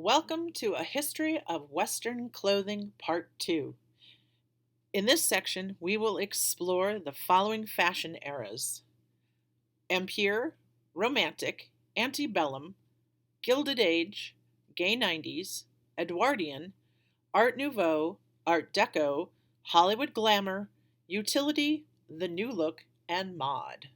Welcome to A History of Western Clothing Part 2. In this section, we will explore the following fashion eras: Empire, Romantic, Antebellum, Gilded Age, Gay 90s, Edwardian, Art Nouveau, Art Deco, Hollywood Glamour, Utility, the New Look, and Mod.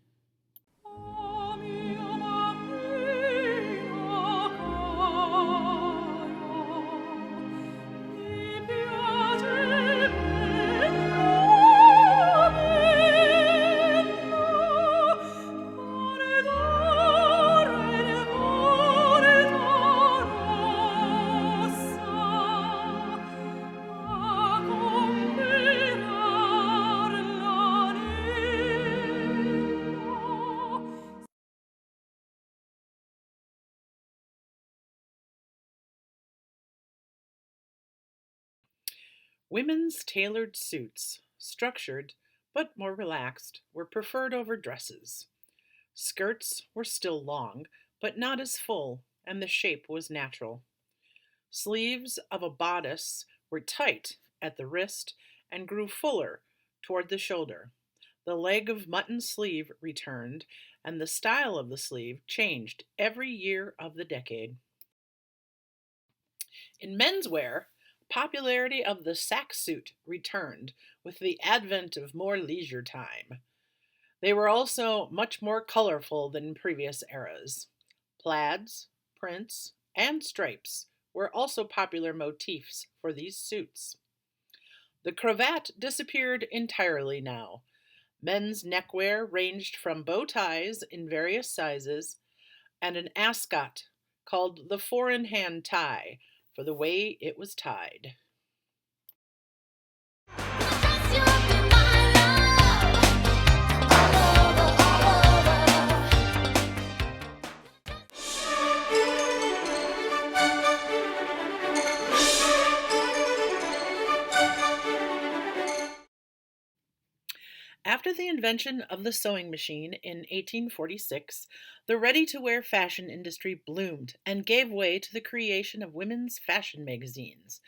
Women's tailored suits, structured but more relaxed, were preferred over dresses. Skirts were still long, but not as full, and the shape was natural. Sleeves of a bodice were tight at the wrist and grew fuller toward the shoulder. The leg of mutton sleeve returned, and the style of the sleeve changed every year of the decade. In menswear, popularity of the sack suit returned with the advent of more leisure time. They were also much more colorful than previous eras. Plaids, prints, and stripes were also popular motifs for these suits. The cravat disappeared entirely now. Men's neckwear ranged from bow ties in various sizes and an ascot called the four-in-hand tie for the way it was tied. After the invention of the sewing machine in 1846, the ready-to-wear fashion industry bloomed and gave way to the creation of women's fashion magazines,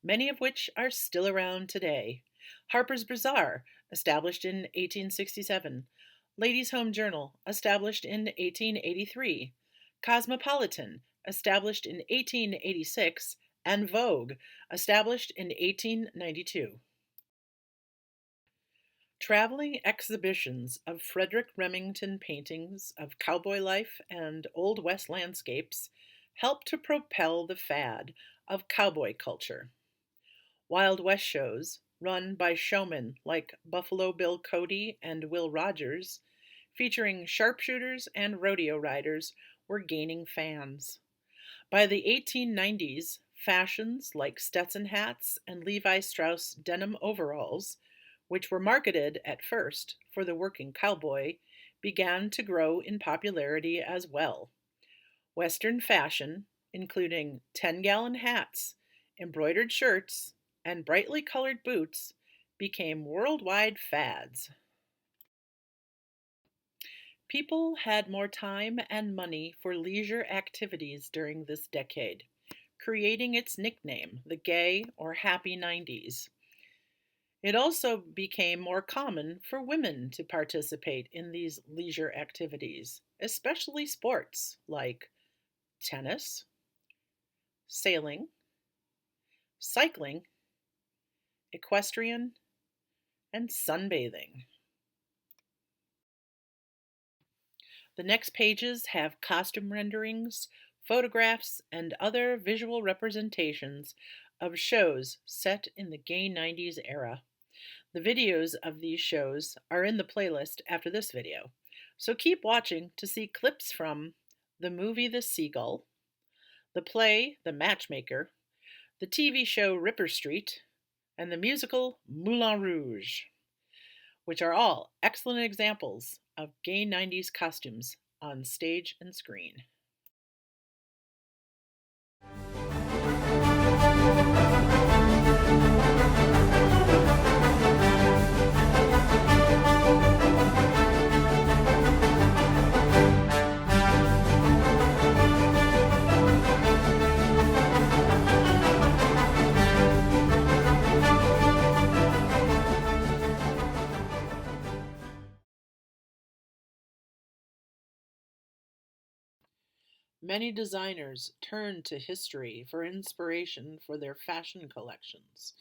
many of which are still around today. Harper's Bazaar, established in 1867, Ladies' Home Journal, established in 1883, Cosmopolitan, established in 1886, and Vogue, established in 1892. Traveling exhibitions of Frederic Remington paintings of cowboy life and Old West landscapes helped to propel the fad of cowboy culture. Wild West shows, run by showmen like Buffalo Bill Cody and Will Rogers, featuring sharpshooters and rodeo riders, were gaining fans. By the 1890s, fashions like Stetson hats and Levi Strauss denim overalls, which were marketed at first for the working cowboy, began to grow in popularity as well. Western fashion, including 10-gallon hats, embroidered shirts, and brightly colored boots, became worldwide fads. People had more time and money for leisure activities during this decade, creating its nickname, the Gay or Happy 90s. It also became more common for women to participate in these leisure activities, especially sports like tennis, sailing, cycling, equestrian, and sunbathing. The next pages have costume renderings, photographs, and other visual representations of shows set in the Gay 90s era. The videos of these shows are in the playlist after this video, so keep watching to see clips from the movie The Seagull, the play The Matchmaker, the TV show Ripper Street, and the musical Moulin Rouge, which are all excellent examples of Gay 90s costumes on stage and screen. Many designers turn to history for inspiration for their fashion collections.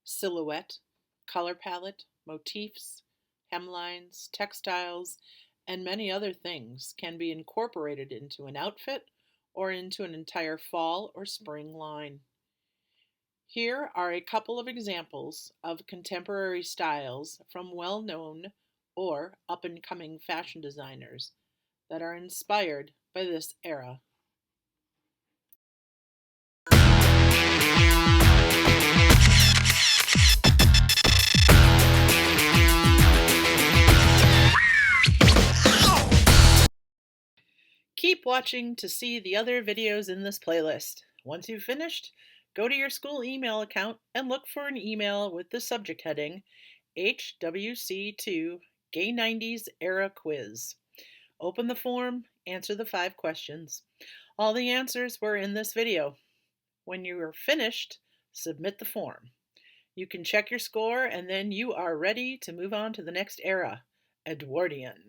Silhouette, color palette, motifs, hemlines, textiles, and many other things can be incorporated into an outfit or into an entire fall or spring line. Here are a couple of examples of contemporary styles from well known or up and coming fashion designers that are inspired by this era. Keep watching to see the other videos in this playlist. Once you've finished, go to your school email account and look for an email with the subject heading HWC2 Gay 90s Era Quiz. Open the form, answer the 5 questions. All the answers were in this video. When you are finished, submit the form. You can check your score and then you are ready to move on to the next era, Edwardian.